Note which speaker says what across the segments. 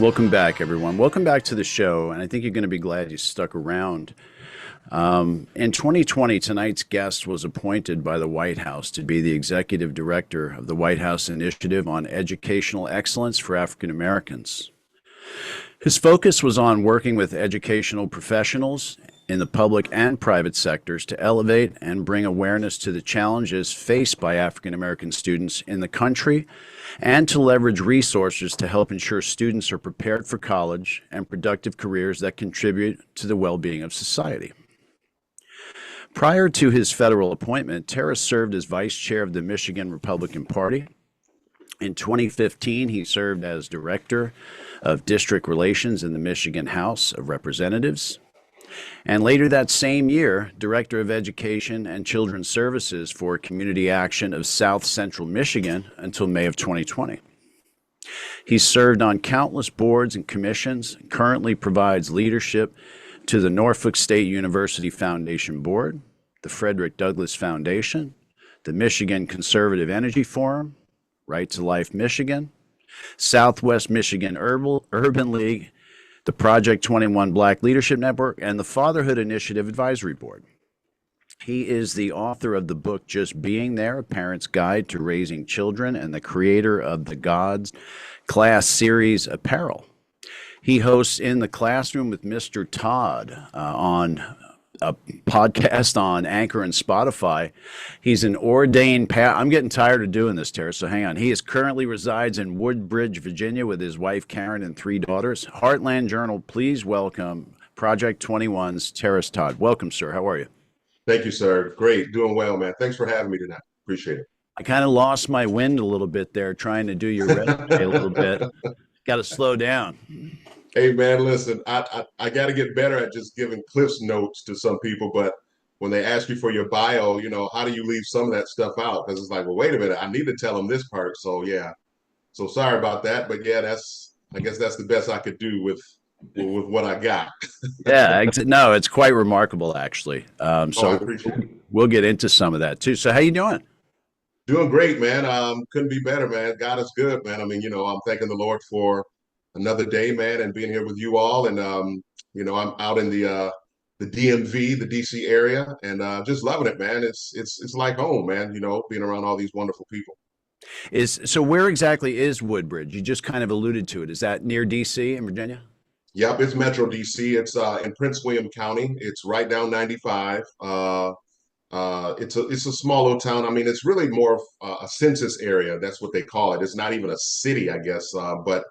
Speaker 1: Welcome back, everyone. Welcome back to the show, and I think you're going to be glad you stuck around. In 2020, tonight's guest was appointed by the White House to be the executive director of the White House Initiative on Educational Excellence for African Americans. His focus was on working with educational professionals in the public and private sectors to elevate and bring awareness to the challenges faced by African American students in the country and to leverage resources to help ensure students are prepared for college and productive careers that contribute to the well-being of society. Prior to his federal appointment, Terris served as vice chair of the Michigan Republican Party. In 2015, he served as director of district relations in the Michigan House of Representatives. And later that same year, Director of Education and Children's Services for Community Action of South Central Michigan until May of 2020. He served on countless boards and commissions, and currently provides leadership to the Norfolk State University Foundation Board, the Frederick Douglass Foundation, the Michigan Conservative Energy Forum, Right to Life Michigan, Southwest Michigan Urban League, the Project 21 Black Leadership Network, and the Fatherhood Initiative Advisory Board. He is the author of the book Just Being There, A Parent's Guide to Raising Children, and the creator of the God's Class series Apparel. He hosts In the Classroom with Mr. Todd on a podcast on Anchor and Spotify. He's an ordained I'm getting tired of doing this, Terris, so hang on. He currently resides in Woodbridge, Virginia with his wife Karen and 3 daughters. Heartland Journal, please welcome Project 21's Terris Todd. Welcome, sir. How are you?
Speaker 2: Thank you, sir. Great. Doing well, man. Thanks for having me tonight. Appreciate
Speaker 1: I kind of lost my wind a little bit there trying to do your resume a little bit.
Speaker 2: it.
Speaker 1: Got to slow down.
Speaker 2: Hey, man, listen, I got to get better at just giving Cliff's notes to some people, but when they ask you for your bio, how do you leave some of that stuff out? Because it's like, well, wait a minute, I need to tell them this part. So yeah, so sorry about that, but yeah, I guess that's the best I could do with what I got.
Speaker 1: Yeah, no, it's quite remarkable actually.
Speaker 2: Oh, I
Speaker 1: So
Speaker 2: appreciate it.
Speaker 1: we'll get into some of that too. So how you doing?
Speaker 2: Doing great, man. Couldn't be better, man. God is good, man. I mean, I'm thanking the Lord for another day, man, and being here with you all. And I'm out in the DMV, the DC area, and just loving it, man. It's like home, man. Being around all these wonderful people.
Speaker 1: So where exactly is Woodbridge? You just kind of alluded to it. Is that near DC in Virginia?
Speaker 2: Yep, it's Metro DC. It's in Prince William County. It's right down 95. It's a small little town. I mean, it's really more of a census area. That's what they call it. It's not even a city, I guess, but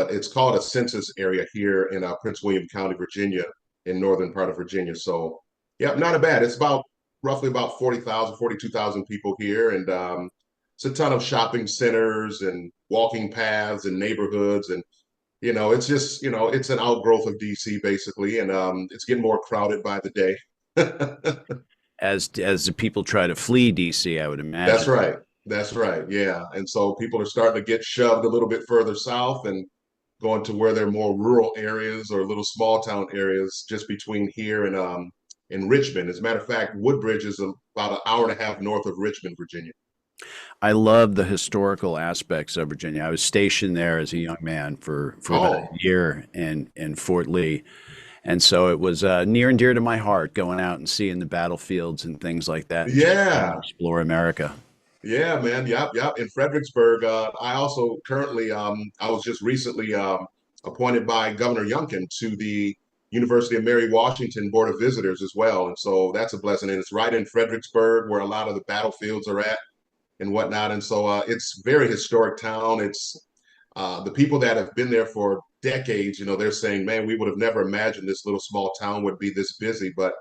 Speaker 2: it's called a census area here in Prince William County, Virginia, in northern part of Virginia. So, yeah, not a bad. It's about roughly about 40,000, 42,000 people here, and it's a ton of shopping centers and walking paths and neighborhoods, and it's just it's an outgrowth of DC basically, and it's getting more crowded by the day.
Speaker 1: As the people try to flee DC, I would
Speaker 2: That's
Speaker 1: imagine.
Speaker 2: right. That's right. Yeah. And so people are starting to get shoved a little bit further south and going to where they're more rural areas or little small town areas just between here and in Richmond. As a matter of fact, Woodbridge is about an hour and a half north of Richmond, Virginia.
Speaker 1: I love the historical aspects of Virginia. I was stationed there as a young man for about a
Speaker 2: Oh,
Speaker 1: year in Fort Lee. And so it was near and dear to my heart going out and seeing the battlefields and things like that and just trying to
Speaker 2: yeah.
Speaker 1: explore America.
Speaker 2: Yeah, man. Yep, yep. In Fredericksburg, I also currently, I was just recently appointed by Governor Youngkin to the University of Mary Washington Board of Visitors as well. And so that's a blessing. And it's right in Fredericksburg where a lot of the battlefields are at and whatnot. And so it's very historic town. It's the people that have been there for decades, they're saying, man, we would have never imagined this little small town would be this busy. But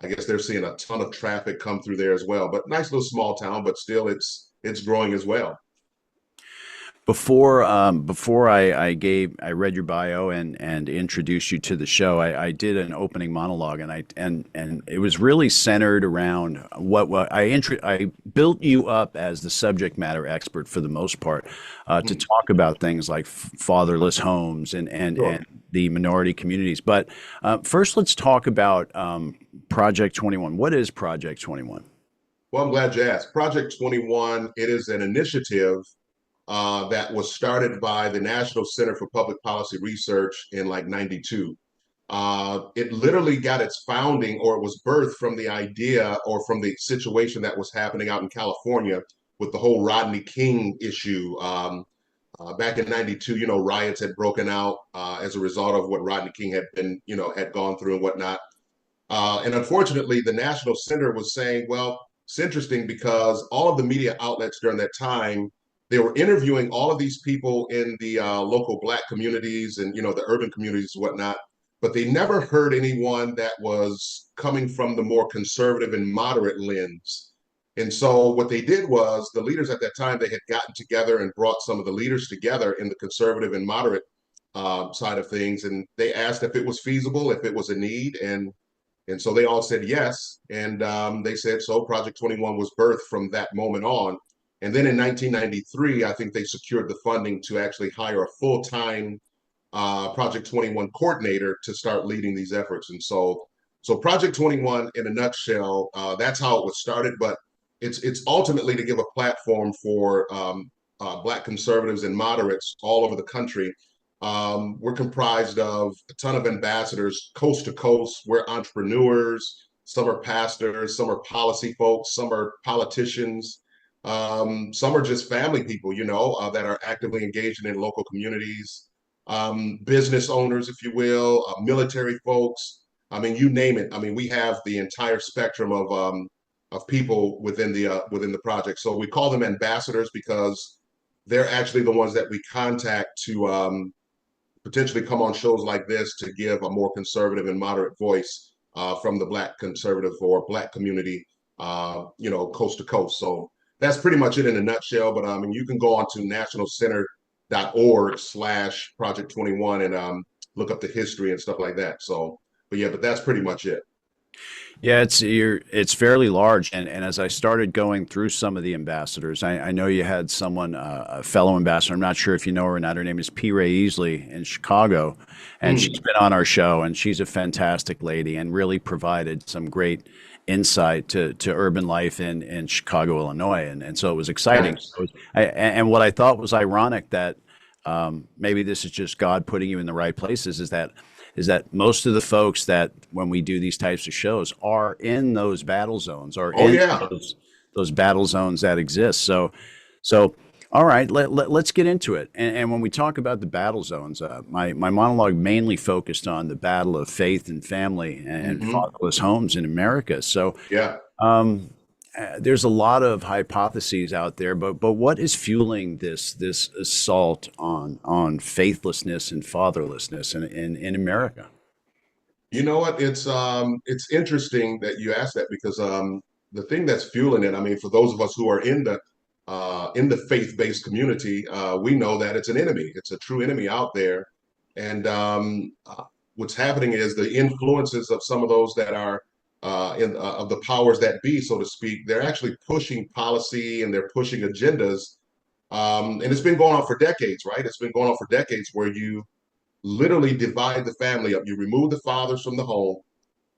Speaker 2: I guess they're seeing a ton of traffic come through there as well. But nice little small town, but still it's growing as well.
Speaker 1: Before I read your bio and introduced you to the show, I did an opening monologue and it was really centered around I built you up as the subject matter expert for the most part to
Speaker 2: Mm,
Speaker 1: talk about things like fatherless homes
Speaker 2: sure.
Speaker 1: and the minority communities. But first, let's talk about Project 21. What is Project 21?
Speaker 2: Well, I'm glad you asked. Project 21, it is an initiative that was started by the National Center for Public Policy Research in like 92. It literally got its founding, or it was birthed from the idea or from the situation that was happening out in California with the whole Rodney King issue. Back in 92, riots had broken out as a result of what Rodney King had been, had gone through and whatnot. And unfortunately, the National Center was saying, well, it's interesting because all of the media outlets during that time, they were interviewing all of these people in the local Black communities and, the urban communities and whatnot, but they never heard anyone that was coming from the more conservative and moderate lens. And so what they did was the leaders at that time, they had gotten together and brought some of the leaders together in the conservative and moderate side of things. And they asked if it was feasible, if it was a need. And so they all said yes. And they said, so Project 21 was birthed from that moment on. And then in 1993, I think they secured the funding to actually hire a full-time Project 21 coordinator to start leading these efforts. And so Project 21, in a nutshell, that's how it was started. But it's ultimately to give a platform for Black conservatives and moderates all over the country. We're comprised of a ton of ambassadors coast to coast. We're entrepreneurs. Some are pastors. Some are policy folks. Some are politicians. Some are just family people, that are actively engaged in local communities. Business owners, if you will, military folks. I mean, you name it. I mean, we have the entire spectrum of people within the project. So we call them ambassadors because they're actually the ones that we contact to potentially come on shows like this to give a more conservative and moderate voice from the Black conservative or Black community, coast to coast. So that's pretty much it in a nutshell. But I mean, you can go on to nationalcenter.org/Project 21 and look up the history and stuff like that. So, but yeah, but that's pretty much it.
Speaker 1: Yeah, it's fairly large, and as I started going through some of the ambassadors, I know you had someone, a fellow ambassador. I'm not sure if you know her or not. Her name is P. Ray Easley in Chicago, and she's
Speaker 2: Mm,
Speaker 1: been on our show, and she's a fantastic lady, and really provided some great insight to urban life in Chicago, Illinois, and so it was exciting.
Speaker 2: nice.
Speaker 1: And what I thought was ironic that maybe this is just God putting you in the right places is that most of the folks that when we do these types of shows are in those battle zones, are
Speaker 2: Oh
Speaker 1: in
Speaker 2: yeah.
Speaker 1: those battle zones that exist. So all right, let's get into it. And when we talk about the battle zones, my monologue mainly focused on the battle of faith and family and
Speaker 2: Hmm.
Speaker 1: fatherless homes in America. So
Speaker 2: Yeah.
Speaker 1: there's a lot of hypotheses out there, but what is fueling this assault on faithlessness and fatherlessness in America?
Speaker 2: You know what? It's interesting that you asked that because the thing that's fueling it, I mean, for those of us who are in the faith-based community, we know that it's an enemy. It's a true enemy out there. And what's happening is the influences of some of those that are in of the powers that be, so to speak, they're actually pushing policy and they're pushing agendas. And it's been going on for decades, right? It's been going on for decades where you literally divide the family up. You remove the fathers from the home,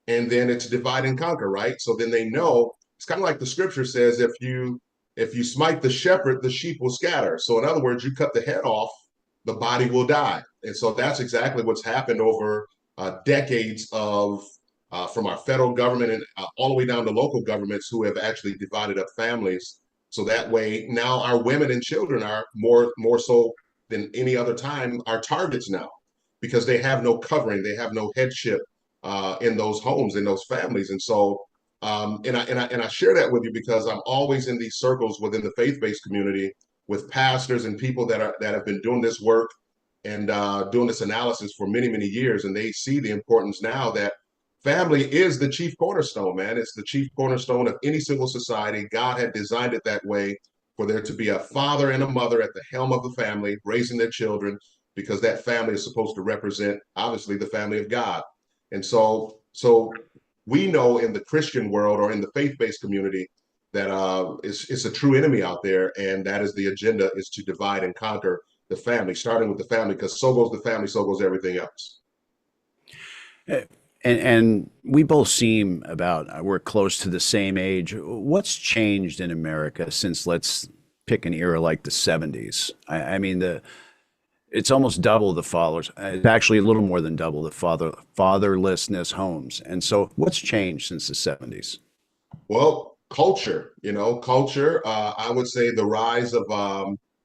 Speaker 2: and then it's divide and conquer, right? So then they know it's kind of like the scripture says, if you smite the shepherd, the sheep will scatter. So in other words, you cut the head off, the body will die. And so that's exactly what's happened over decades of from our federal government and all the way down to local governments who have actually divided up families. So that way now our women and children are more so than any other time are targets now because they have no covering, they have no headship in those homes, in those families. And so and I share that with you because I'm always in these circles within the faith-based community with pastors and people that have been doing this work and doing this analysis for many, many years, and they see the importance now that family is the chief cornerstone, man. It's the chief cornerstone of any civil society. God had designed it that way for there to be a father and a mother at the helm of the family, raising their children, because that family is supposed to represent, obviously, the family of God. And so we know in the Christian world or in the faith-based community that it's a true enemy out there, and that is the agenda is to divide and conquer the family, starting with the family, because so goes the family, so goes everything else.
Speaker 1: Uh, and we both seem we're close to the same age. What's changed in America since, let's pick an era like the 70s. I mean, it's almost double the fathers. It's actually a little more than double the fatherlessness homes. And so, what's changed since the 70s?
Speaker 2: Well, culture, culture. I would say the rise of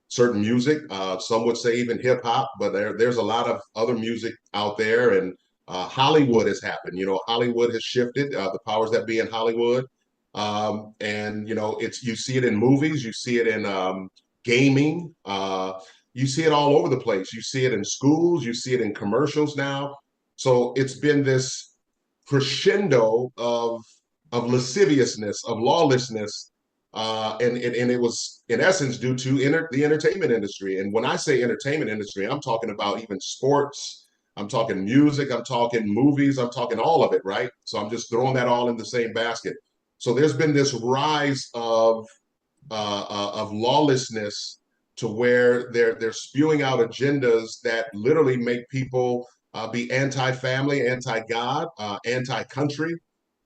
Speaker 2: certain music. Some would say even hip hop, but there's a lot of other music out there, and Hollywood has happened. Hollywood has shifted. The powers that be in Hollywood, and it's you see it in movies, you see it in gaming, you see it all over the place. You see it in schools, you see it in commercials now. So it's been this crescendo of lasciviousness, of lawlessness, and it was in essence due to the entertainment industry. And when I say entertainment industry, I'm talking about even sports, I'm talking music, I'm talking movies, I'm talking all of it, right? So I'm just throwing that all in the same basket. So there's been this rise of lawlessness to where they're spewing out agendas that literally make people be anti-family, anti-God, anti-country.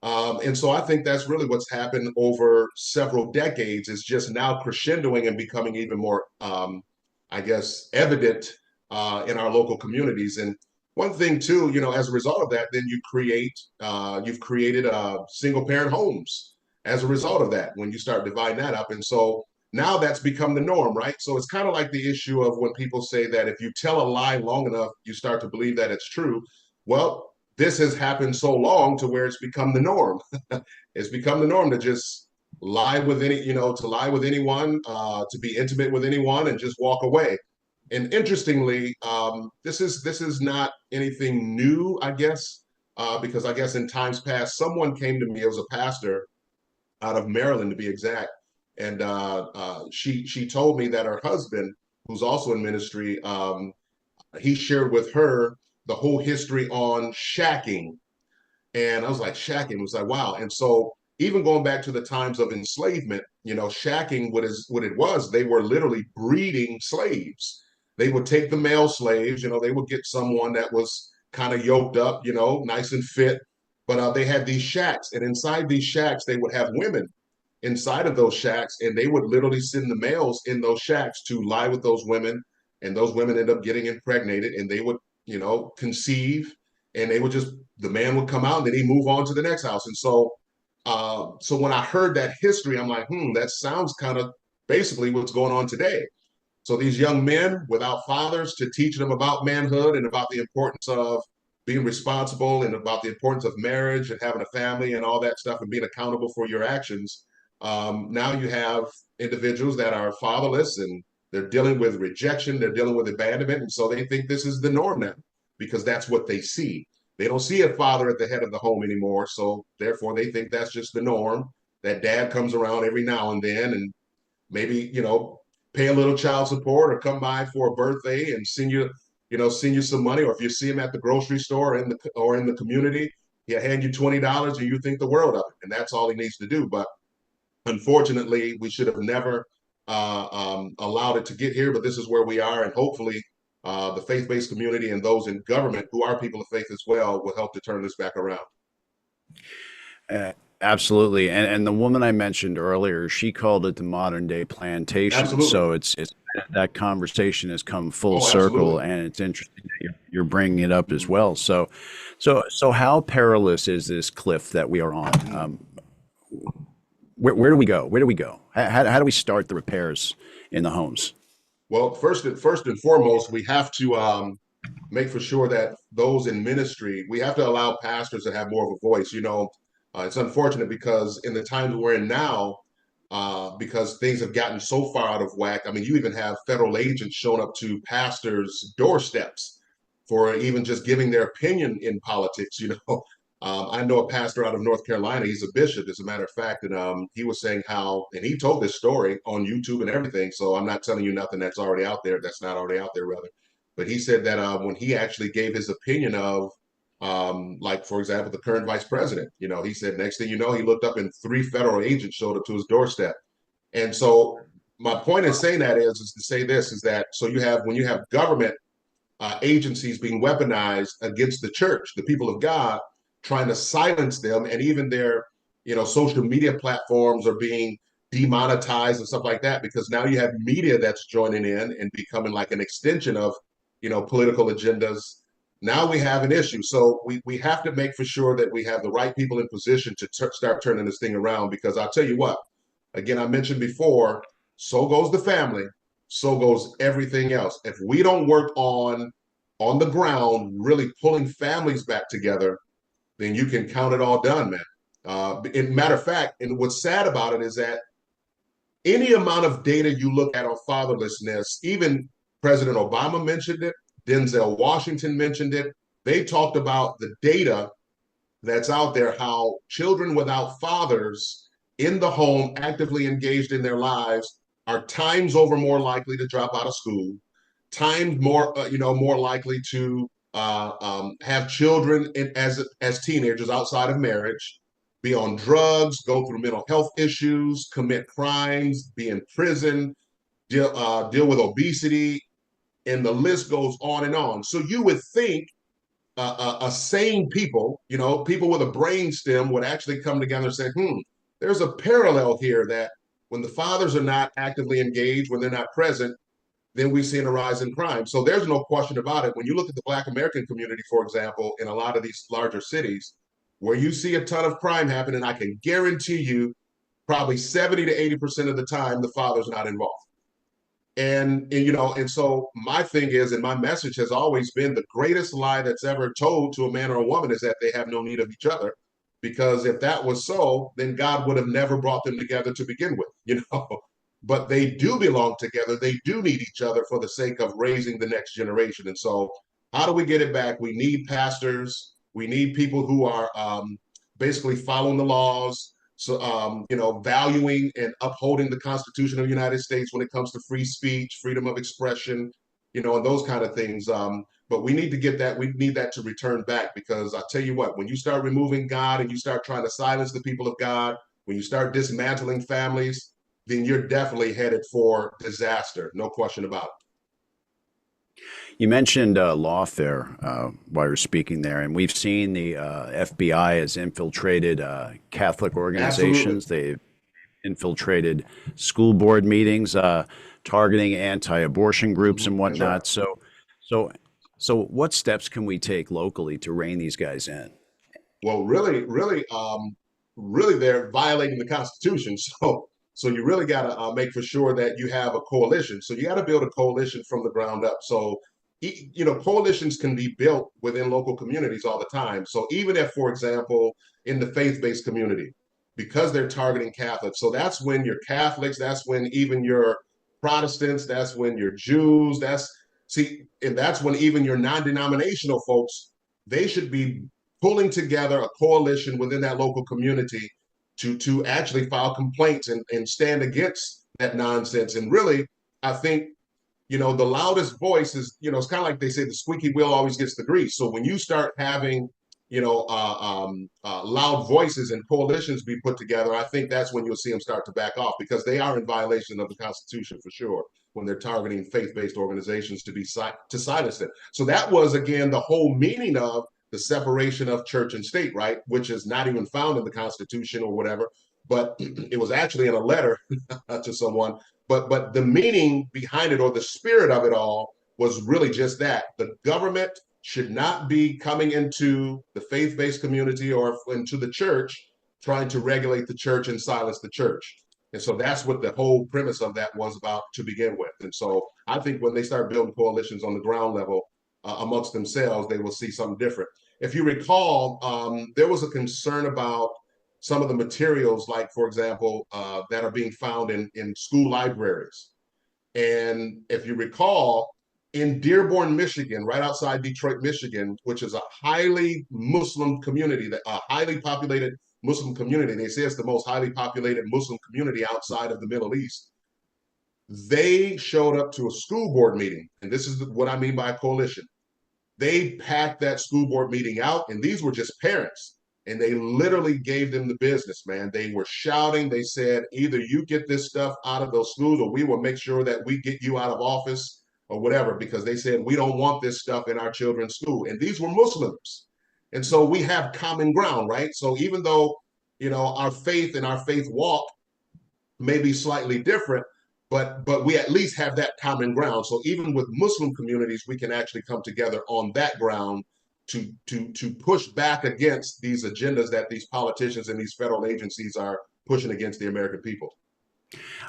Speaker 2: And so I think that's really what's happened over several decades is just now crescendoing and becoming even more, I guess, evident in our local communities. And one thing too, as a result of that, then you've created single parent homes as a result of that when you start dividing that up. And so now that's become the norm, right? So it's kind of like the issue of when people say that if you tell a lie long enough, you start to believe that it's true. Well, this has happened so long to where it's become the norm. It's become the norm to just lie with to lie with anyone, to be intimate with anyone and just walk away. And interestingly, this is not anything new, I guess, because I guess in times past, someone came to me, it was a pastor out of Maryland to be exact, and she told me that her husband, who's also in ministry, he shared with her the whole history on shacking, and I was like, shacking? It was like, wow. And so even going back to the times of enslavement, shacking, what it was, they were literally breeding slaves. They would take the male slaves, they would get someone that was kind of yoked up, nice and fit. But they had these shacks, and inside these shacks, they would have women inside of those shacks, and they would literally send the males in those shacks to lie with those women, and those women end up getting impregnated, and they would, conceive, and they would just the man would come out, and then he move on to the next house. And so when I heard that history, I'm like, that sounds kind of basically what's going on today. So these young men without fathers to teach them about manhood and about the importance of being responsible and about the importance of marriage and having a family and all that stuff and being accountable for your actions. Now you have individuals that are fatherless and they're dealing with rejection, they're dealing with abandonment, and so they think this is the norm now because that's what they see. They don't see a father at the head of the home anymore, so therefore they think that's just the norm. That dad comes around every now and then and maybe pay a little child support or come by for a birthday and send you some money, or if you see him at the grocery store or in the community, he'll hand you $20 and you think the world of it, and that's all he needs to do. But unfortunately, we should have never allowed it to get here, but this is where we are, and hopefully the faith-based community and those in government who are people of faith as well will help to turn this back around.
Speaker 1: Absolutely. And the woman I mentioned earlier, she called it the modern day plantation.
Speaker 2: Absolutely.
Speaker 1: So it's that conversation has come full
Speaker 2: Oh,
Speaker 1: circle,
Speaker 2: absolutely.
Speaker 1: and it's interesting that you're bringing it up as well. So how perilous is this cliff that we are on? Where do we go? Where do we go? How do we start the repairs in the homes?
Speaker 2: Well, first and foremost, we have to make for sure that those in ministry, we have to allow pastors to have more of a voice. It's unfortunate because in the times we're in now, because things have gotten so far out of whack. I mean, you even have federal agents showing up to pastors' doorsteps for even just giving their opinion in politics. I know a pastor out of North Carolina. He's a bishop, as a matter of fact, and he was saying how, and he told this story on YouTube and everything. So I'm not telling you nothing that's already out there. That's not already out there, rather. But he said that when he actually gave his opinion of, like for example, the current vice president, he said next thing you know, he looked up and three federal agents showed up to his doorstep. And so my point in saying that is to say this is that so when you have government agencies being weaponized against the church, the people of God, trying to silence them, and even their social media platforms are being demonetized and stuff like that, because now you have media that's joining in and becoming like an extension of, political agendas. Now we have an issue. So we have to make for sure that we have the right people in position to start turning this thing around, because I'll tell you what, again, I mentioned before, so goes the family, so goes everything else. If we don't work on the ground, really pulling families back together, then you can count it all done, man. In matter of fact, and what's sad about it is that any amount of data you look at on fatherlessness, even President Obama mentioned it, Denzel Washington mentioned it. They talked about the data that's out there, how children without fathers in the home actively engaged in their lives are times over more likely to drop out of school, times more, more likely to have children as teenagers outside of marriage, be on drugs, go through mental health issues, commit crimes, be in prison, deal with obesity, and the list goes on and on. So you would think a sane people, people with a brain stem would actually come together and say, there's a parallel here that when the fathers are not actively engaged, when they're not present, then we've seen a rise in crime. So there's no question about it. When you look at the Black American community, for example, in a lot of these larger cities, where you see a ton of crime happening, I can guarantee you probably 70 to 80% of the time, the father's not involved. And so my thing is, and my message has always been, the greatest lie that's ever told to a man or a woman is that they have no need of each other. Because if that was so, then God would have never brought them together to begin with. But they do belong together. They do need each other for the sake of raising the next generation. And so how do we get it back? We need pastors. We need people who are basically following the laws, so valuing and upholding the Constitution of the United States when it comes to free speech, freedom of expression, and those kind of things. But we need to get that. We need that to return back, because I tell you what, when you start removing God and you start trying to silence the people of God, when you start dismantling families, then you're definitely headed for disaster. No question about it.
Speaker 1: You mentioned lawfare while you're speaking there, and we've seen the FBI has infiltrated Catholic
Speaker 2: Absolutely.
Speaker 1: organizations. They've infiltrated school board meetings, targeting anti-abortion groups and
Speaker 2: That's right.
Speaker 1: whatnot. So, so what steps can we take locally to rein these guys in?
Speaker 2: Well, really, they're violating the Constitution. So you really got to make for sure that you have a coalition. So you got to build a coalition from the ground up. So coalitions can be built within local communities all the time. So even if, for example, in the faith-based community, because they're targeting Catholics, so that's when your Catholics, that's when even your Protestants, that's when your Jews, and that's when even your non-denominational folks, they should be pulling together a coalition within that local community to actually file complaints and stand against that nonsense. And really, I think, the loudest voice is, it's kind of like they say, the squeaky wheel always gets the grease. So when you start having, loud voices and coalitions be put together, I think that's when you'll see them start to back off, because they are in violation of the Constitution for sure when they're targeting faith-based organizations to silence it. So that was, again, the whole meaning of the separation of church and state, right? Which is not even found in the Constitution or whatever, but it was actually in a letter to someone. But the meaning behind it, or the spirit of it all, was really just that. The government should not be coming into the faith-based community or into the church trying to regulate the church and silence the church. And so that's what the whole premise of that was about to begin with. And so I think when they start building coalitions on the ground level amongst themselves, they will see something different. If you recall, there was a concern about some of the materials, like, for example, that are being found in school libraries. And if you recall, in Dearborn, Michigan, right outside Detroit, Michigan, which is a highly Muslim community, a highly populated Muslim community, they say it's the most highly populated Muslim community outside of the Middle East. They showed up to a school board meeting, and this is what I mean by a coalition. They packed that school board meeting out, and these were just parents. And they literally gave them the business, man. They were shouting. They said, either you get this stuff out of those schools, or we will make sure that we get you out of office or whatever, because they said, we don't want this stuff in our children's school. And these were Muslims. And so we have common ground, right? So even though, our faith and our faith walk may be slightly different, but we at least have that common ground. So even with Muslim communities, we can actually come together on that ground to push back against these agendas that these politicians and these federal agencies are pushing against the American people.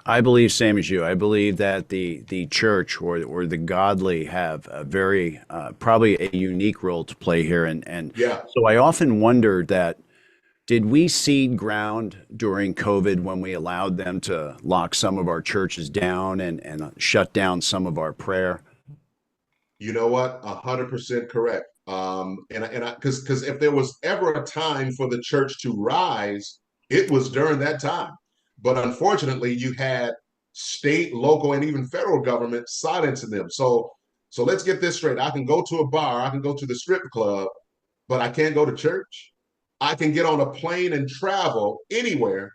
Speaker 1: I believe same as you. I believe that the church or the godly have a very probably a unique role to play here, and
Speaker 2: Yeah,
Speaker 1: so I often wonder that did we cede ground during COVID when we allowed them to lock some of our churches down and shut down some of our prayer?
Speaker 2: you know what? 100% correct. Because if there was ever a time for the church to rise, it was during that time. But unfortunately, you had state, local, and even federal government silencing them. So let's get this straight. I can go to a bar, I can go to the strip club, but I can't go to church. I can get on a plane and travel anywhere,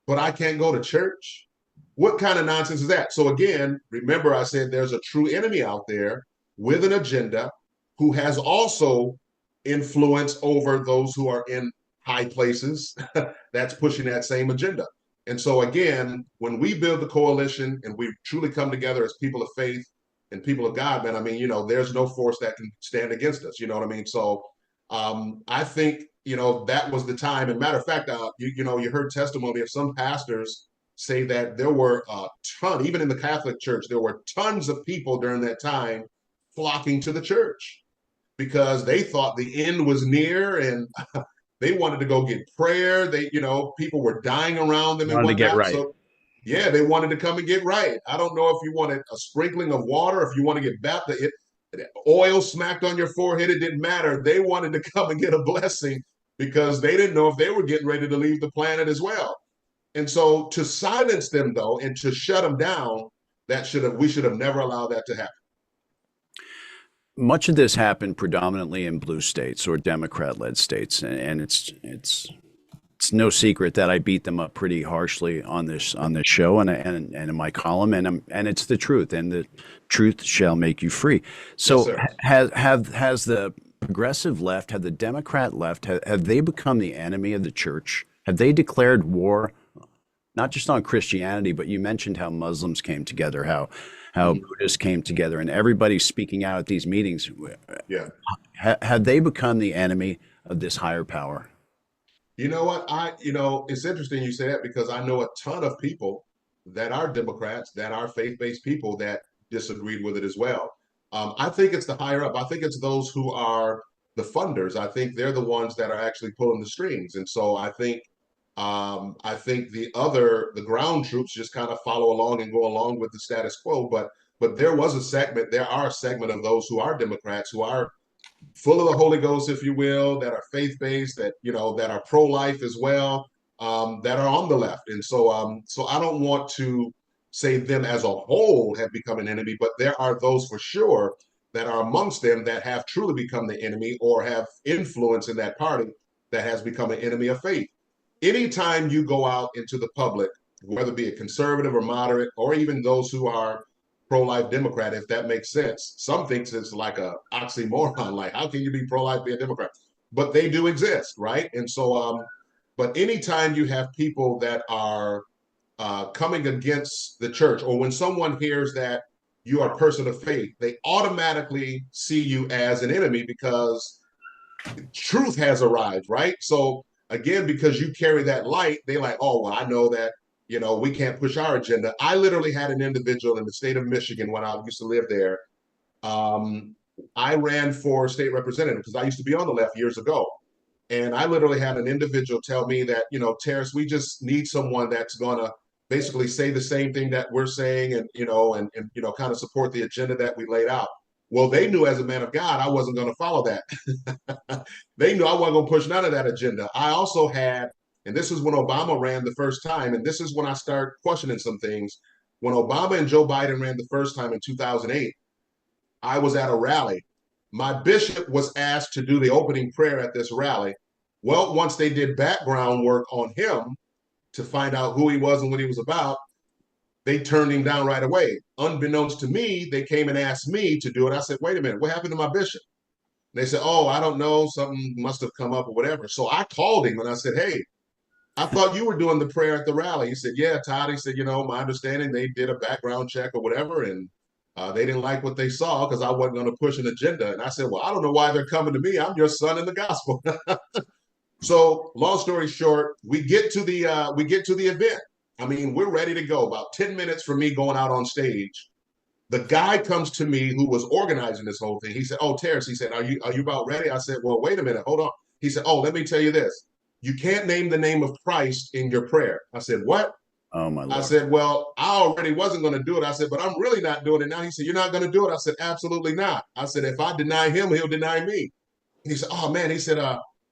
Speaker 2: but I can't go to church. What kind of nonsense is that? So again, remember I said there's a true enemy out there with an agenda who has also influence over those who are in high places that's pushing that same agenda. And so again, when we build the coalition and we truly come together as people of faith and people of God, man, I mean, there's no force that can stand against us. You know what I mean? So I think that was the time. And matter of fact, you heard testimony of some pastors say that there were a ton, even in the Catholic Church, there were tons of people during that time flocking to the church because they thought the end was near and they wanted to go get prayer. People were dying around them and
Speaker 1: Wanted to get
Speaker 2: whatnot.
Speaker 1: right.
Speaker 2: So yeah, they wanted to come and get right. I don't know if you wanted a sprinkling of water, if you want to get baptized, oil smacked on your forehead, it didn't matter. They wanted to come and get a blessing because they didn't know if they were getting ready to leave the planet as well. And so to silence them though and to shut them down, we should have never allowed that to happen.
Speaker 1: Much of this happened predominantly in blue states or Democrat-led states, and it's no secret that I beat them up pretty harshly on this show and in my column, and it's the truth, and the truth shall make you free.
Speaker 2: Yes,
Speaker 1: So
Speaker 2: sir.
Speaker 1: has the progressive left, have the Democrat left, have they become the enemy of the church? Have they declared war not just on Christianity, but you mentioned how Muslims came together, how
Speaker 2: Mhm.
Speaker 1: Buddhists came together, and everybody's speaking out at these meetings.
Speaker 2: Yeah.
Speaker 1: Have they become the enemy of this higher power?
Speaker 2: You know what? It's interesting you say that because I know a ton of people that are Democrats, that are faith-based people that disagreed with it as well. I think it's the higher up. I think it's those who are the funders. I think they're the ones that are actually pulling the strings. And so I think the ground troops just kind of follow along and go along with the status quo. But there are a segment of those who are Democrats who are full of the Holy Ghost, if you will, that are faith-based, that are pro-life as well, that are on the left. And so I don't want to say them as a whole have become an enemy, but there are those for sure that are amongst them that have truly become the enemy or have influence in that party that has become an enemy of faith. Anytime you go out into the public, whether it be a conservative or moderate, or even those who are pro-life Democrat, if that makes sense. Some thinks it's like a oxymoron, like how can you be pro-life, be a Democrat? But they do exist, right? And so, but anytime you have people that are coming against the church, or when someone hears that you are a person of faith, they automatically see you as an enemy because truth has arrived, right? So again, because you carry that light, they like, oh, well, I know that, we can't push our agenda. I literally had an individual in the state of Michigan when I used to live there. Um, I ran for state representative because I used to be on the left years ago. And I literally had an individual tell me that, Terris, we just need someone that's going to basically say the same thing that we're saying and kind of support the agenda that we laid out. Well, they knew as a man of God, I wasn't going to follow that. They knew I wasn't going to push none of that agenda. I also had, and this is when Obama ran the first time, and this is when I started questioning some things. When Obama and Joe Biden ran the first time in 2008, I was at a rally. My bishop was asked to do the opening prayer at this rally. Well, once they did background work on him to find out who he was and what he was about, they turned him down right away. Unbeknownst to me, they came and asked me to do it. I said, wait a minute, what happened to my bishop? They said, oh, I don't know, something must have come up or whatever. So I called him and I said, hey, I thought you were doing the prayer at the rally. He said, yeah, Todd. He said, my understanding, they did a background check or whatever, and they didn't like what they saw because I wasn't going to push an agenda. And I said, well, I don't know why they're coming to me. I'm your son in the gospel. So long story short, we get to the event. I mean, we're ready to go. About 10 minutes from me going out on stage, the guy comes to me who was organizing this whole thing. He said, "Oh, Terris," he said, "Are you about ready?" I said, "Well, wait a minute, hold on." He said, "Oh, let me tell you this. You can't name the name of Christ in your prayer." I said, "What?"
Speaker 1: Oh my
Speaker 2: I
Speaker 1: Lord.
Speaker 2: said, "Well, I already wasn't going to do it." I said, "But I'm really not doing it now." He said, "You're not going to do it." I said, "Absolutely not." I said, "If I deny him, he'll deny me." He said, "Oh man," he said,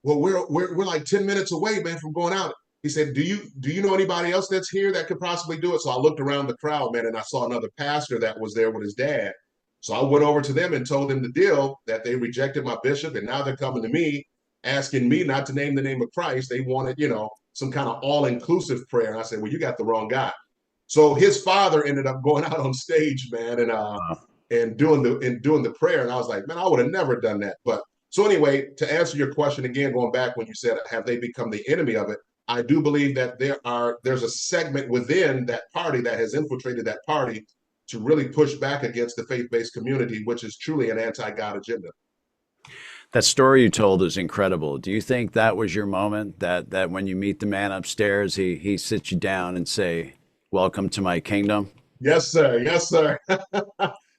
Speaker 2: well, we're like 10 minutes away, man, from going out." He said, "Do you know anybody else that's here that could possibly do it?" So I looked around the crowd, man, and I saw another pastor that was there with his dad. So I went over to them and told them the deal, that they rejected my bishop, and now they're coming to me asking me not to name the name of Christ. They wanted, some kind of all-inclusive prayer. And I said, "Well, you got the wrong guy." So his father ended up going out on stage, man,
Speaker 1: Wow.
Speaker 2: and doing the prayer. And I was like, man, I would have never done that. But so anyway, to answer your question again, going back when you said, have they become the enemy of it? I do believe that there's a segment within that party that has infiltrated that party to really push back against the faith-based community, which is truly an anti-God agenda.
Speaker 1: That story you told is incredible. Do you think that was your moment, that when you meet the man upstairs, he sits you down and say, "Welcome to my kingdom"?
Speaker 2: Yes, sir. Yes, sir.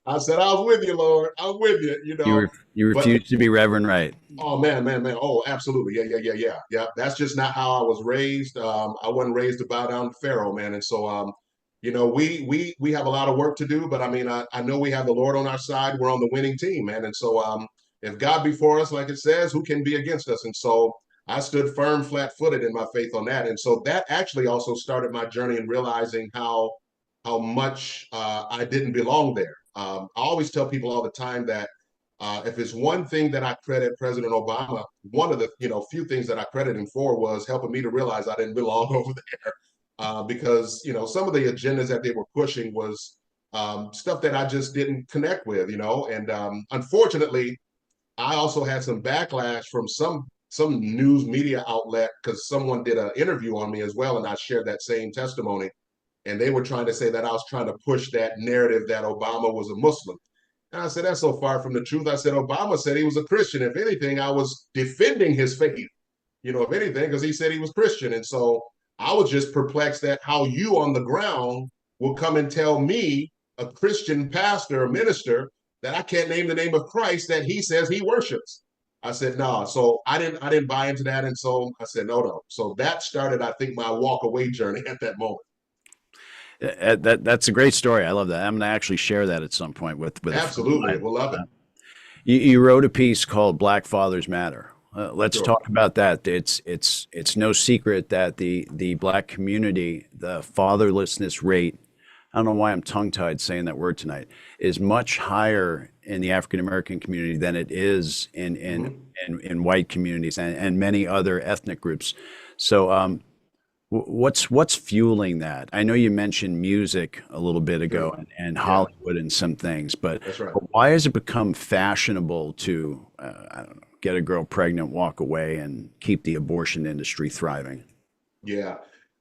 Speaker 2: I said, I was with you, Lord. I'm with you,
Speaker 1: You
Speaker 2: But
Speaker 1: refuse to be Reverend Right.
Speaker 2: oh man, man, man. Oh, absolutely. Yeah, yeah, yeah, yeah. Yeah. That's just not how I was raised. I wasn't raised to bow down to Pharaoh, man. And so we have a lot of work to do, but I mean, I know we have the Lord on our side. We're on the winning team, man. And so if God be for us, like it says, who can be against us? And so I stood firm, flat-footed in my faith on that. And so that actually also started my journey in realizing how much I didn't belong there. I always tell people all the time that if it's one thing that I credit President Obama, one of the few things that I credit him for was helping me to realize I didn't belong over there, because some of the agendas that they were pushing was stuff that I just didn't connect with, and unfortunately, I also had some backlash from some news media outlet because someone did an interview on me as well, and I shared that same testimony, and they were trying to say that I was trying to push that narrative that Obama was a Muslim. And I said, that's so far from the truth. I said, Obama said he was a Christian. If anything, I was defending his faith, if anything, because he said he was Christian. And so I was just perplexed at how you on the ground will come and tell me, a Christian pastor or minister, that I can't name the name of Christ that he says he worships. I said, no. Nah. So I didn't buy into that. And so I said, no, no. So that started, I think, my walk away journey at that moment.
Speaker 1: That's a great story. I love that. I'm going to actually share that at some point with a friend of
Speaker 2: Absolutely.
Speaker 1: mine.
Speaker 2: We'll love it.
Speaker 1: You wrote a piece called "Black Fathers Matter." Let's
Speaker 2: Sure.
Speaker 1: talk about that. It's no secret that the black community, the fatherlessness rate, I don't know why I'm tongue tied saying that word tonight, is much higher in the African American community than it is
Speaker 2: Mhm.
Speaker 1: in white communities and many other ethnic groups. So what's fueling that? I know you mentioned music a little bit ago
Speaker 2: Sure.
Speaker 1: and
Speaker 2: Yeah,
Speaker 1: Hollywood and some things, but,
Speaker 2: that's right.
Speaker 1: but why has it become fashionable to, I don't know, get a girl pregnant, walk away, and keep the abortion industry thriving?
Speaker 2: Yeah.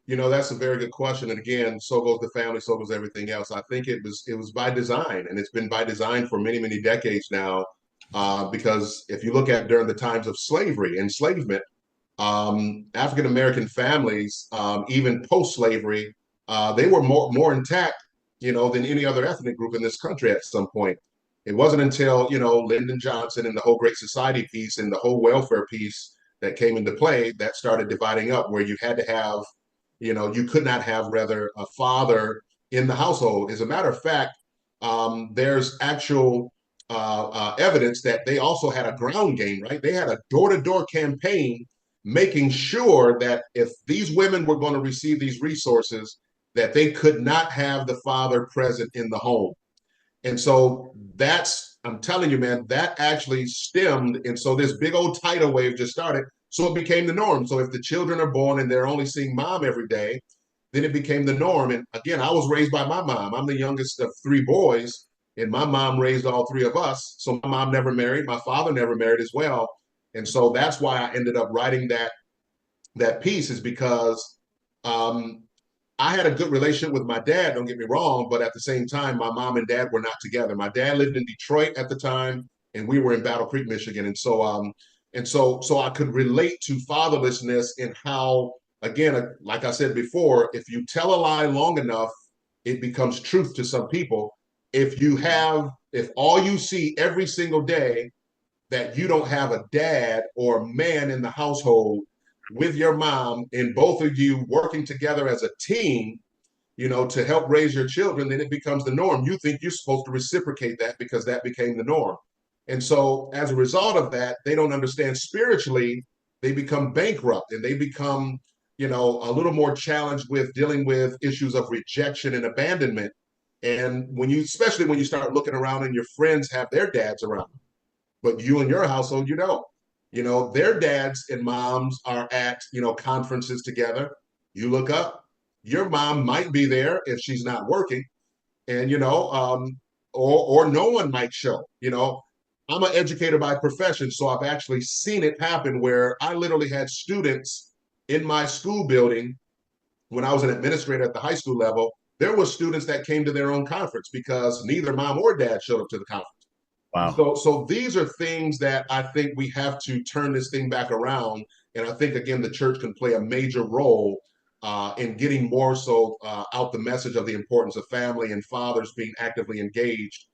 Speaker 2: That's a very good question. And again, so goes the family, so goes everything else. I think it was by design, and it's been by design for many, many decades now. Because if you look at during the times of slavery, enslavement, African American families, even post-slavery, they were more intact, than any other ethnic group in this country at some point. It wasn't until Lyndon Johnson and the whole Great Society piece and the whole welfare piece that came into play that started dividing up, where you had to have, you could not have rather a father in the household. As a matter of fact, there's actual evidence that they also had a ground game, right? They had a door-to-door campaign making sure that if these women were going to receive these resources, that they could not have the father present in the home. And so I'm telling you, man, that actually stemmed. And so this big old tidal wave just started. So it became the norm. So if the children are born and they're only seeing mom every day, then it became the norm. And again, I was raised by my mom. I'm the youngest of three boys, and my mom raised all three of us. So my mom never married. My father never married as well. And so that's why I ended up writing that piece is because um, I had a good relationship with my dad, don't get me wrong, but at the same time, my mom and dad were not together. My dad lived in Detroit at the time, and we were in Battle Creek, Michigan. So I could relate to fatherlessness in how, again, like I said before, if you tell a lie long enough, it becomes truth to some people. If all you see every single day that you don't have a dad or a man in the household with your mom and both of you working together as a team, to help raise your children, then it becomes the norm. You think you're supposed to reciprocate that because that became the norm. And so as a result of that, they don't understand spiritually, they become bankrupt and they become, a little more challenged with dealing with issues of rejection and abandonment. And especially when you start looking around and your friends have their dads around, but you and your household, you don't. Their dads and moms are at, conferences together. You look up, your mom might be there if she's not working, and or no one might show. I'm an educator by profession, so I've actually seen it happen where I literally had students in my school building when I was an administrator at the high school level. There were students that came to their own conference because neither mom or dad showed up to the conference.
Speaker 1: Wow.
Speaker 2: So these are things that I think we have to turn this thing back around. And I think, again, the church can play a major role in getting more so out the message of the importance of family and fathers being actively engaged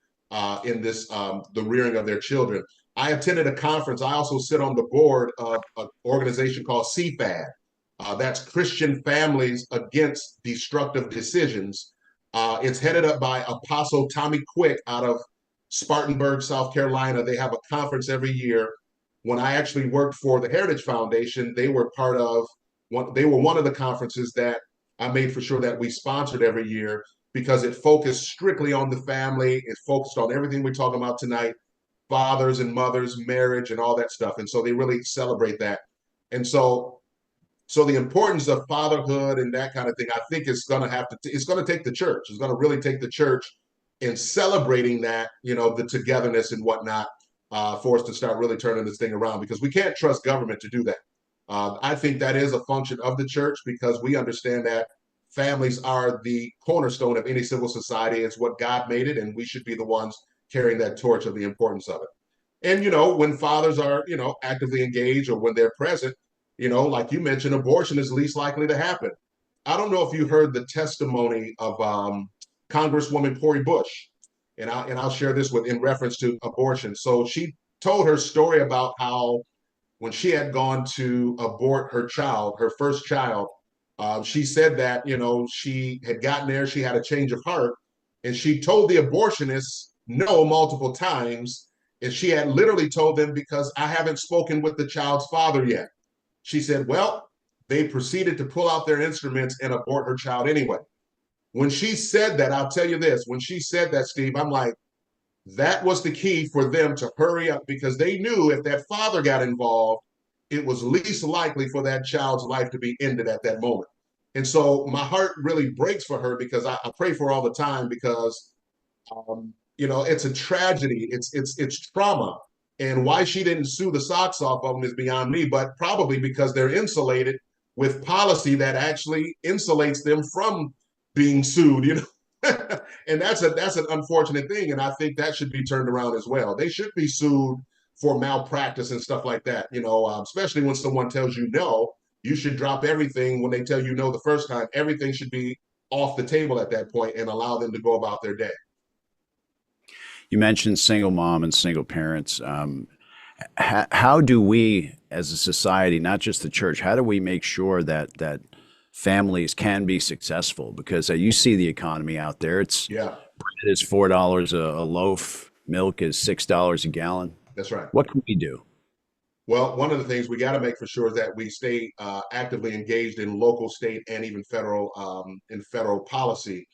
Speaker 2: in the rearing of their children. I attended a conference. I also sit on the board of an organization called CFAD. That's Christian Families Against Destructive Decisions. It's headed up by Apostle Tommy Quick out of Spartanburg, South Carolina. They have a conference every year. When I actually worked for the Heritage Foundation, they were one of the conferences that I made for sure that we sponsored every year because it focused strictly on the family. It focused on everything we're talking about tonight, fathers and mothers, marriage, and all that stuff. And so they really celebrate that. And so the importance of fatherhood and that kind of thing, I think it's going to take the church. It's going to really take the church in celebrating that, the togetherness and whatnot, for us to start really turning this thing around because we can't trust government to do that. I think that is a function of the church because we understand that families are the cornerstone of any civil society. It's what God made it, and we should be the ones carrying that torch of the importance of it. And, when fathers are, actively engaged or when they're present, like you mentioned, abortion is least likely to happen. I don't know if you heard the testimony of Congresswoman Cori Bush, and I'll share this with in reference to abortion. So she told her story about how when she had gone to abort her child, her first child, she said that she had gotten there, she had a change of heart, and she told the abortionists no multiple times, and she had literally told them because I haven't spoken with the child's father yet. She said, well, they proceeded to pull out their instruments and abort her child anyway. When she said that, I'll tell you this, when she said that, Steve, I'm like, that was the key for them to hurry up because they knew if that father got involved, it was least likely for that child's life to be ended at that moment. And so my heart really breaks for her because I pray for her all the time because it's a tragedy. It's trauma. And why she didn't sue the socks off of them is beyond me, but probably because they're insulated with policy that actually insulates them from being sued, and that's an unfortunate thing. And I think that should be turned around as well. They should be sued for malpractice and stuff like that, especially when someone tells you no, you should drop everything when they tell you no the first time. Everything should be off the table at that point and allow them to go about their day.
Speaker 1: You mentioned single mom and single parents. How do we, as a society, not just the church, how do we make sure that families can be successful? Because you see the economy out there.
Speaker 2: Yeah,
Speaker 1: Bread is $4 a loaf. Milk is $6 a gallon.
Speaker 2: that's right.
Speaker 1: What can we do?
Speaker 2: Well, one of the things we got to make for sure is that we stay actively engaged in local, state, and even federal policy,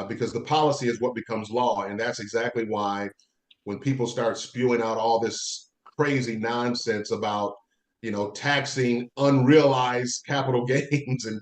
Speaker 2: because the policy is what becomes law, and that's exactly why when people start spewing out all this crazy nonsense about taxing unrealized capital gains and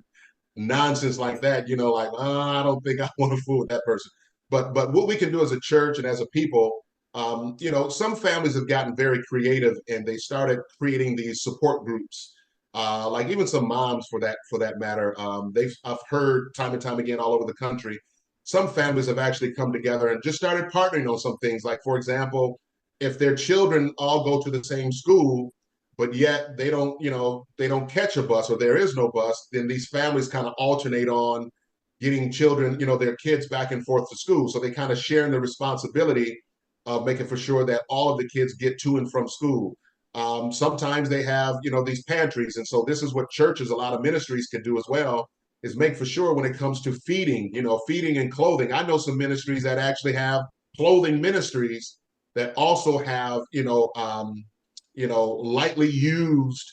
Speaker 2: nonsense like that, like I don't think I want to fool with that person. But what we can do as a church and as a people, some families have gotten very creative and they started creating these support groups. like even some moms for that matter. I've heard time and time again all over the country. Some families have actually come together and just started partnering on some things. Like for example, if their children all go to the same school, but yet they don't catch a bus or there is no bus, then these families kind of alternate on getting children, their kids back and forth to school. So they kind of share in the responsibility of making for sure that all of the kids get to and from school. Sometimes they have, these pantries. And so this is what churches, a lot of ministries can do as well, is make for sure when it comes to feeding, feeding and clothing. I know some ministries that actually have clothing ministries that also have, lightly used,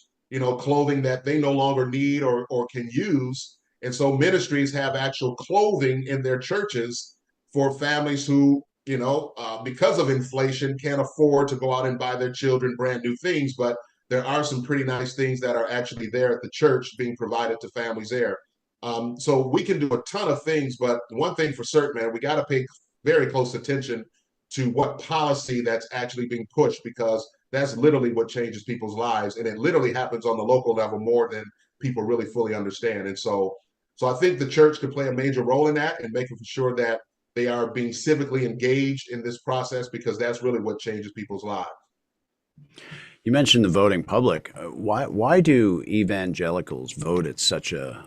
Speaker 2: clothing that they no longer need or can use. And so ministries have actual clothing in their churches for families who, because of inflation, can't afford to go out and buy their children brand new things. But there are some pretty nice things that are actually there at the church being provided to families there. So we can do a ton of things, but one thing for certain, man, we got to pay very close attention to what policy that's actually being pushed, because that's literally what changes people's lives, and it literally happens on the local level more than people really fully understand. And so I think the church could play a major role in that and making sure that they are being civically engaged in this process, because that's really what changes people's lives.
Speaker 1: You mentioned the voting public. Why do evangelicals vote at such a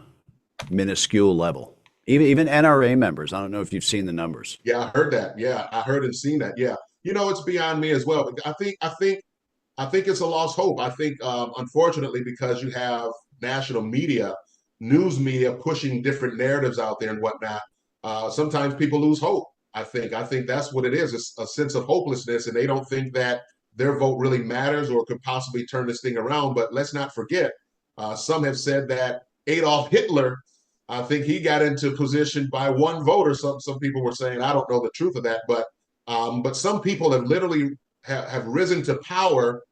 Speaker 1: minuscule level? Even NRA members. I don't know if you've seen the numbers.
Speaker 2: Yeah, I heard that. Yeah, I heard and seen that. Yeah, it's beyond me as well. But I think it's a lost hope. I think, unfortunately, because you have national media, news media pushing different narratives out there and whatnot, sometimes people lose hope. I think that's what it is. It's a sense of hopelessness, and they don't think that their vote really matters or could possibly turn this thing around. But let's not forget, some have said that Adolf Hitler, I think he got into position by one vote, or some people were saying. I don't know the truth of that, but some people have literally have risen to power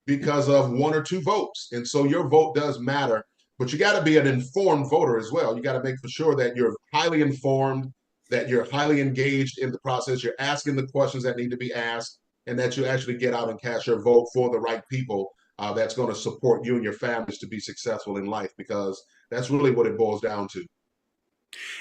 Speaker 2: because of one or two votes. And so your vote does matter, but you got to be an informed voter as well. You got to make for sure that you're highly informed, that you're highly engaged in the process, you're asking the questions that need to be asked, and that you actually get out and cast your vote for the right people, that's going to support you and your families to be successful in life, because that's really what it boils down to.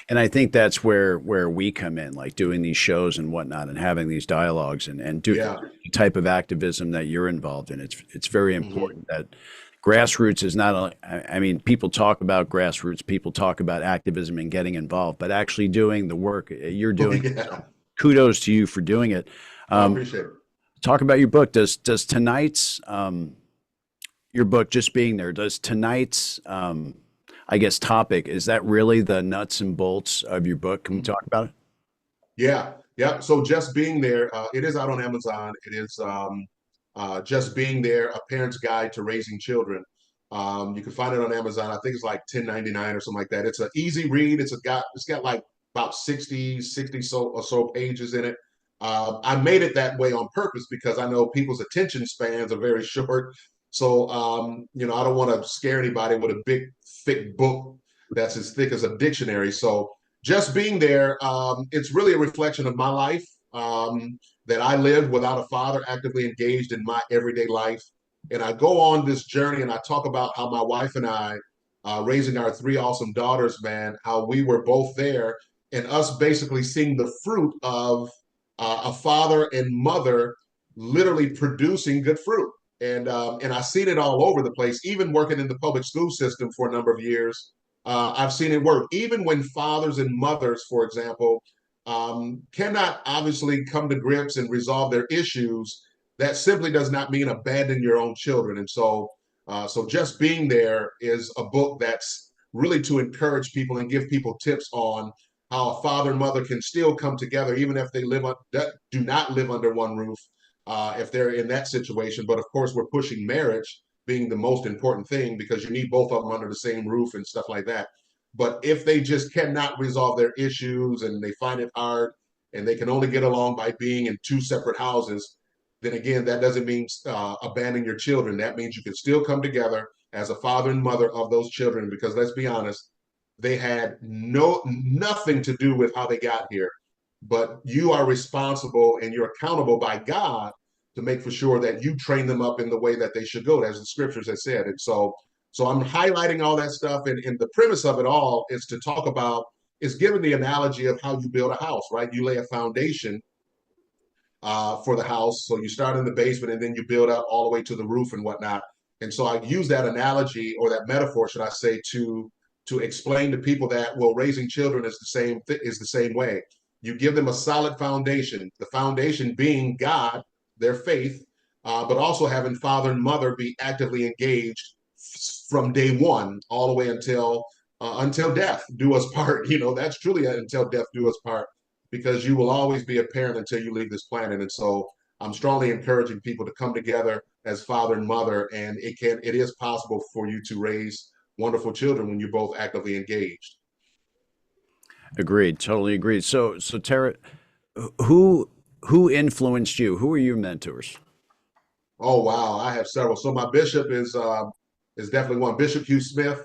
Speaker 1: And I think that's where we come in, like doing these shows and whatnot, and having these dialogues, and do
Speaker 2: Yeah.
Speaker 1: the type of activism that you're involved in. It's very
Speaker 2: Hmm.
Speaker 1: important that grassroots is not only, I mean, people talk about grassroots, people talk about activism and getting involved, but actually doing the work you're doing.
Speaker 2: Yeah.
Speaker 1: So kudos to you for doing it.
Speaker 2: I
Speaker 1: Um,
Speaker 2: appreciate it.
Speaker 1: Talk about your book. Does tonight's your book, just being there, does tonight's I guess topic, is that really the nuts and bolts of your book? Can we talk about it?
Speaker 2: Yeah, yeah. So just being there, it is out on Amazon. It is just being there, a parent's guide to raising children. You can find it on Amazon. I think it's like 10.99 or something like that. It's an easy read. It's got like about 60 so pages in it. I made it that way on purpose because I know people's attention spans are very short. So I don't want to scare anybody with a big thick book that's as thick as a dictionary. So just being there, it's really a reflection of my life, that I lived without a father actively engaged in my everyday life. And I go on this journey and I talk about how my wife and I, raising our three awesome daughters, man, how we were both there, and us basically seeing the fruit of a father and mother literally producing good fruit. And I've seen it all over the place, even working in the public school system for a number of years. I've seen it work, even when fathers and mothers, for example, cannot obviously come to grips and resolve their issues. That simply does not mean abandon your own children. And so just being there is a book that's really to encourage people and give people tips on how a father and mother can still come together, even if they do not live under one roof, if they're in that situation. But of course, we're pushing marriage being the most important thing, because you need both of them under the same roof and stuff like that. But if they just cannot resolve their issues and they find it hard and they can only get along by being in two separate houses, then again, that doesn't mean abandon your children. That means you can still come together as a father and mother of those children, because let's be honest, they had nothing to do with how they got here. But you are responsible and you're accountable by God to make for sure that you train them up in the way that they should go, as the scriptures have said. And so So I'm highlighting all that stuff. And the premise of it all is to talk about, is given the analogy of how you build a house, right? You lay a foundation for the house. So you start in the basement and then you build up all the way to the roof and whatnot. And so I use that analogy, or that metaphor, should I say, to explain to people that, well, raising children is the same way. You give them a solid foundation, the foundation being God, their faith, but also having father and mother be actively engaged from day one all the way until death do us part. That's truly until death do us part, because you will always be a parent until you leave this planet. And so I'm strongly encouraging people to come together as father and mother, and it is possible for you to raise wonderful children when you're both actively engaged.
Speaker 1: Agreed. Totally agreed. So Tara, who who influenced you? Who are your mentors?
Speaker 2: Oh wow, I have several. So my bishop is definitely one. Bishop Hugh Smith.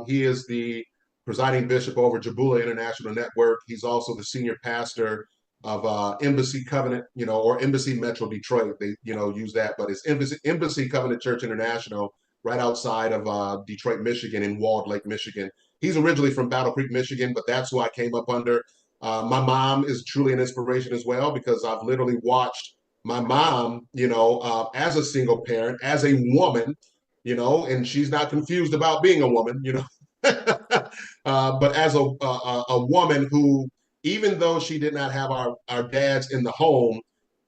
Speaker 2: He is the presiding bishop over Jabula International Network. He's also the senior pastor of Embassy Covenant, or Embassy Metro Detroit. They use that, but it's Embassy Covenant Church International, right outside of Detroit, Michigan, in Walled Lake, Michigan. He's originally from Battle Creek, Michigan, but that's who I came up under. My mom is truly an inspiration as well, because I've literally watched my mom, as a single parent, as a woman, and she's not confused about being a woman, but as a woman who, even though she did not have our dads in the home,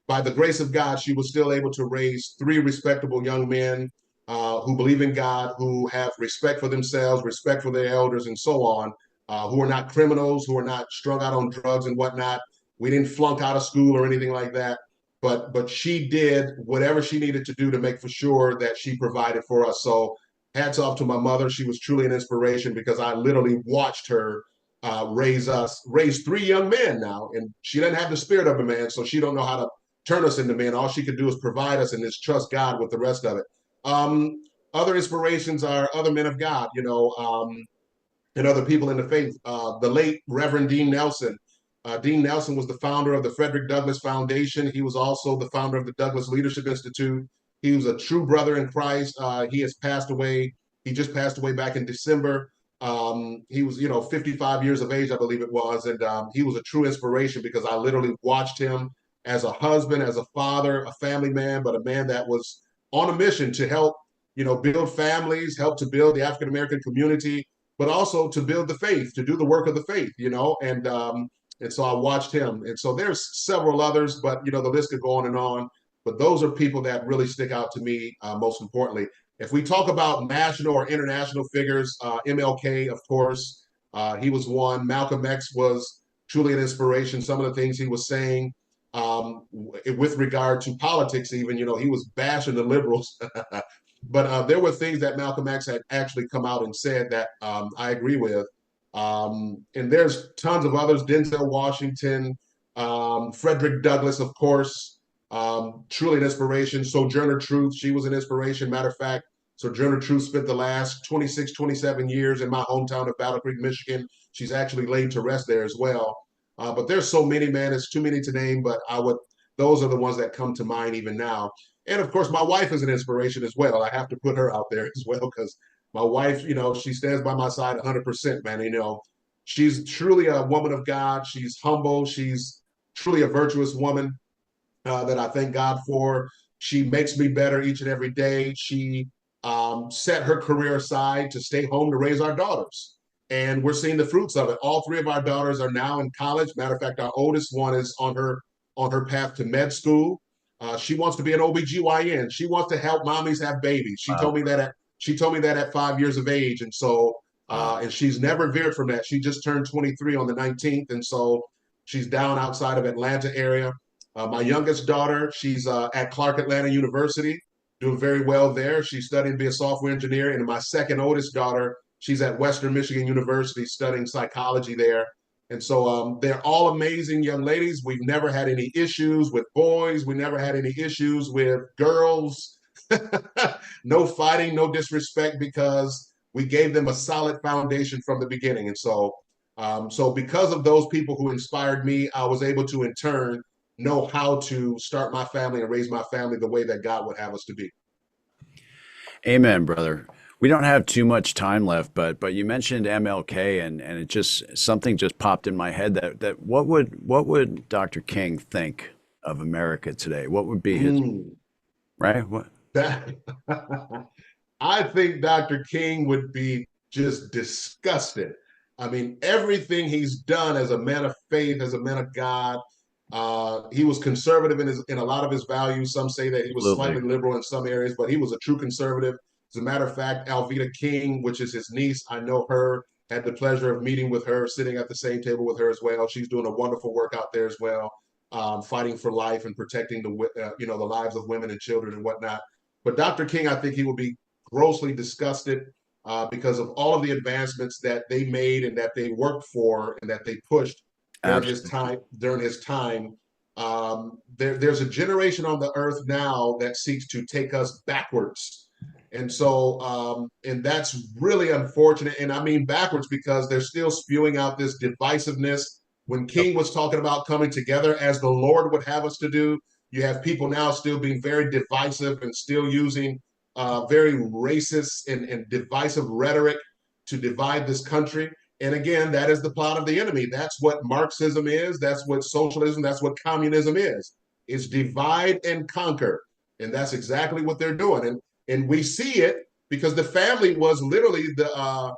Speaker 2: by the grace of God, she was still able to raise three respectable young men who believe in God, who have respect for themselves, respect for their elders, and so on, who are not criminals, who are not strung out on drugs and whatnot. We didn't flunk out of school or anything like that. But she did whatever she needed to do to make for sure that she provided for us. So hats off to my mother. She was truly an inspiration, because I literally watched her raise three young men now, and she doesn't have the spirit of a man, so she don't know how to turn us into men. All she could do is provide us and just trust God with the rest of it. Um, Other inspirations are other men of God, and other people in the faith. The late Reverend Dean Nelson. Dean Nelson was the founder of the Frederick Douglass Foundation. He was also the founder of the Douglass Leadership Institute. He was a true brother in Christ. He has passed away. He just passed away back in December. He was, 55 years of age, I believe it was. And he was a true inspiration, because I literally watched him as a husband, as a father, a family man, but a man that was on a mission to help, build families, help to build the African American community, but also to build the faith, to do the work of the faith, and so I watched him. And so there's several others, but the list could go on and on. But those are people that really stick out to me, most importantly. If we talk about national or international figures, MLK, of course, he was one. Malcolm X was truly an inspiration. Some of the things he was saying with regard to politics, even, he was bashing the liberals. But there were things that Malcolm X had actually come out and said that I agree with. And there's tons of others: Denzel Washington, Frederick Douglass, of course, truly an inspiration. Sojourner Truth, she was an inspiration. Matter of fact, Sojourner Truth spent the last 26, 27 years in my hometown of Battle Creek, Michigan. She's actually laid to rest there as well. But there's so many, man. It's too many to name, but those are the ones that come to mind even now. And of course, my wife is an inspiration as well. I have to put her out there as well, because my wife, she stands by my side 100%, man. She's truly a woman of God. She's humble. She's truly a virtuous woman that I thank God for. She makes me better each and every day. She set her career aside to stay home to raise our daughters. And we're seeing the fruits of it. All three of our daughters are now in college. Matter of fact, our oldest one is on her path to med school. She wants to be an OBGYN. She wants to help mommies have babies.
Speaker 1: Wow.
Speaker 2: She told me that at 5 years of age. And so
Speaker 1: Wow.
Speaker 2: and she's never veered from that. She just turned 23 on the 19th. And so she's down outside of Atlanta area. My youngest daughter, she's at Clark Atlanta University, doing very well there. She's studying to be a software engineer. And my second oldest daughter, she's at Western Michigan University studying psychology there. And so they're all amazing young ladies. We've never had any issues with boys. We never had any issues with girls. No fighting, no disrespect, because we gave them a solid foundation from the beginning. And so because of those people who inspired me, I was able to in turn know how to start my family and raise my family the way that God would have us to be.
Speaker 1: Amen, brother. We don't have too much time left, but you mentioned MLK, and it just something just popped in my head that what would Dr. King think of America today? What would be his
Speaker 2: Mm,
Speaker 1: right? What
Speaker 2: that I think Dr. King would be just disgusted. I mean, everything he's done as a man of faith, as a man of God, he was conservative in a lot of his values. Some say that he was
Speaker 1: absolutely
Speaker 2: slightly liberal in some areas, but he was a true conservative. As a matter of fact, Alveda King, which is his niece, I know her, had the pleasure of meeting with her, sitting at the same table with her as well. She's doing a wonderful work out there as well, fighting for life and protecting the lives of women and children and whatnot. But Dr. King, I think he will be grossly disgusted because of all of the advancements that they made and that they worked for and that they pushed during his
Speaker 1: absolutely
Speaker 2: time. During his time, there's a generation on the earth now that seeks to take us backwards, and that's really unfortunate. And I mean backwards because they're still spewing out this divisiveness. When King was talking about coming together as the Lord would have us to do, you have people now still being very divisive and still using very racist and divisive rhetoric to divide this country. And again, that is the plot of the enemy. That's what Marxism is. That's what socialism, that's what communism is. It's divide and conquer. And that's exactly what they're doing. And we see it because the family was literally the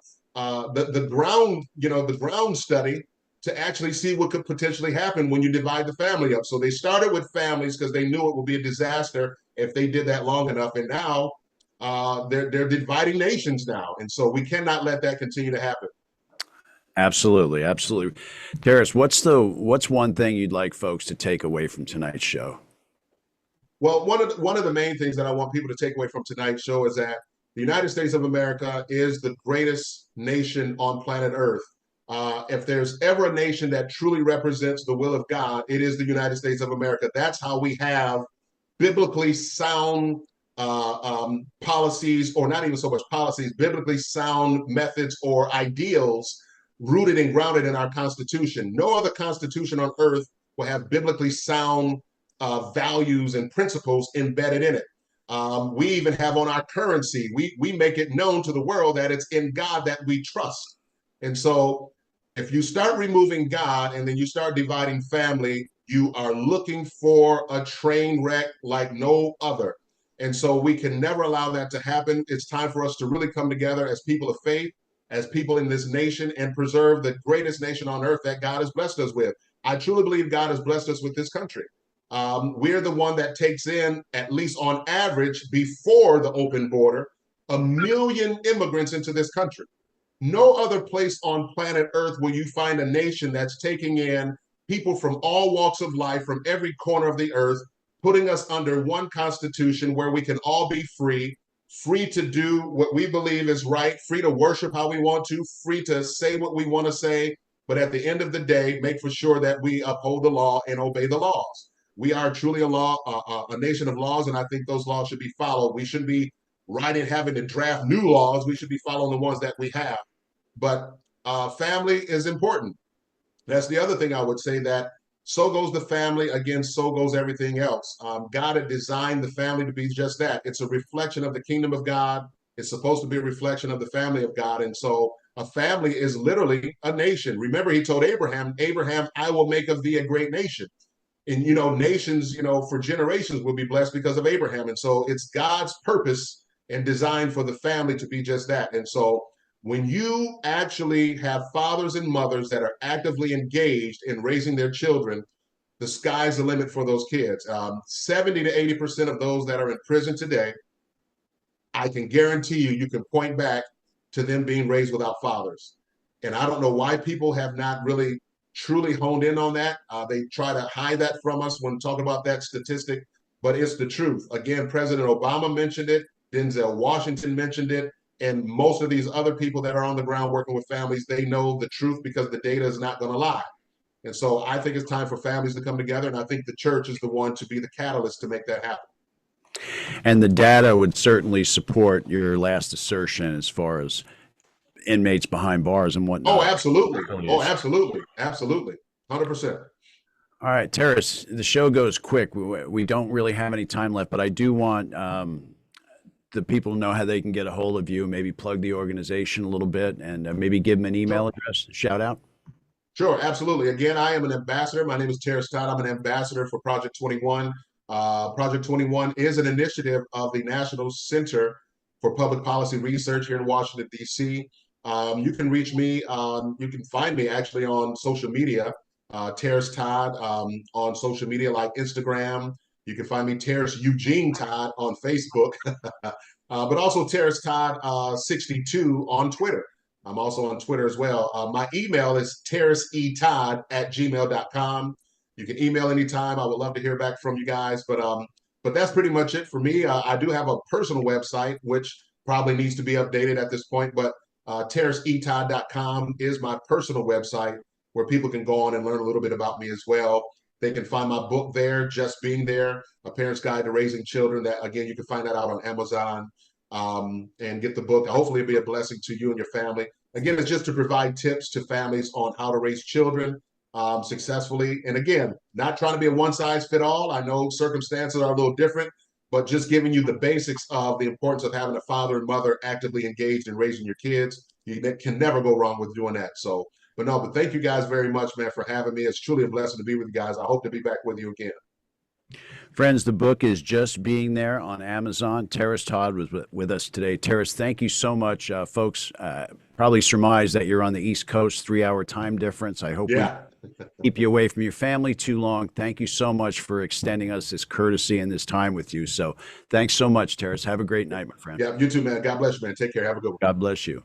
Speaker 2: ground, the ground study to actually see what could potentially happen when you divide the family up. So they started with families because they knew it would be a disaster if they did that long enough. And now they're dividing nations now, and so we cannot let that continue to happen.
Speaker 1: absolutely. Terris, what's one thing you'd like folks to take away from tonight's show?
Speaker 2: Well, one of the main things that I want people to take away from tonight's show is that the United States of America is the greatest nation on planet Earth. If there's ever a nation that truly represents the will of God, it is the United States of America. That's how we have biblically sound policies, or not even so much policies, biblically sound methods or ideals rooted and grounded in our Constitution. No other Constitution on earth will have biblically sound values and principles embedded in it. We even have on our currency, we make it known to the world that it's in God that we trust. And so if you start removing God and then you start dividing family, you are looking for a train wreck like no other. And so we can never allow that to happen. It's time for us to really come together as people of faith, as people in this nation, and preserve the greatest nation on earth that God has blessed us with. I truly believe God has blessed us with this country. We're the one that takes in, at least on average, before the open border, 1 million immigrants into this country. No other place on planet Earth will you find a nation that's taking in people from all walks of life, from every corner of the earth, putting us under one constitution where we can all be free, free to do what we believe is right, free to worship how we want to, free to say what we want to say, but at the end of the day, make for sure that we uphold the law and obey the laws. We are truly a nation of laws, and I think those laws should be followed. We shouldn't be writing, having to draft new laws. We should be following the ones that we have. But family is important. That's the other thing I would say, that so goes the family. Again, so goes everything else. God had designed the family to be just that. It's a reflection of the kingdom of God. It's supposed to be a reflection of the family of God. And so a family is literally a nation. Remember, he told Abraham, I will make of thee a great nation. And, nations, for generations will be blessed because of Abraham. And so it's God's purpose and design for the family to be just that. And so when you actually have fathers and mothers that are actively engaged in raising their children, the sky's the limit for those kids. 70 to 80% of those that are in prison today, I can guarantee you can point back to them being raised without fathers. And I don't know why people have not really truly honed in on that. They try to hide that from us when talking about that statistic, but it's the truth. Again, President Obama mentioned it, Denzel Washington mentioned it, and most of these other people that are on the ground working with families, they know the truth because the data is not going to lie. And so I think it's time for families to come together, and I think the church is the one to be the catalyst to make that happen.
Speaker 1: And the data would certainly support your last assertion as far as inmates behind bars and
Speaker 2: Oh,
Speaker 1: whatnot.
Speaker 2: absolutely.
Speaker 1: Really
Speaker 2: Oh,
Speaker 1: is.
Speaker 2: absolutely. Absolutely. 100%.
Speaker 1: All right, Terrace, the show goes quick. We don't really have any time left, but I do want the people know how they can get a hold of you, maybe plug the organization a little bit, and maybe give them an email
Speaker 2: Sure.
Speaker 1: address, shout out?
Speaker 2: Sure, absolutely. Again, I am an ambassador. My name is Terris Todd. I'm an ambassador for Project 21. Project 21 is an initiative of the National Center for Public Policy Research here in Washington, D.C. You can reach me, you can find me actually on social media, Terris Todd on social media like Instagram. You can find me Terris Eugene Todd on Facebook, but also Terris Todd 62 on Twitter. I'm also on Twitter as well. My email is terrisetod@gmail.com. You can email anytime. I would love to hear back from you guys. But that's pretty much it for me. I do have a personal website, which probably needs to be updated at this point, but terrisetod.com is my personal website where people can go on and learn a little bit about me as well. They can find my book there, Just Being There, A Parent's Guide to Raising Children. That, again, you can find that out on Amazon, and get the book. Hopefully it'll be a blessing to you and your family. Again, it's just to provide tips to families on how to raise children successfully. And again, not trying to be a one size fit all. I know circumstances are a little different, but just giving you the basics of the importance of having a father and mother actively engaged in raising your kids. You can never go wrong with doing that. So, but thank you guys very much, man, for having me. It's truly a blessing to be with you guys. I hope to be back with you again.
Speaker 1: Friends, the book is Just Being There on Amazon. Terris Todd was with us today. Terris, thank you so much. Folks probably surmise that you're on the East Coast, 3-hour time difference. I hope
Speaker 2: Yeah.
Speaker 1: we keep you away from your family too long. Thank you so much for extending us this courtesy and this time with you. So thanks so much, Terris. Have a great night, my friend.
Speaker 2: Yeah, you too, man. God bless you, man. Take care. Have a good one.
Speaker 1: God bless you.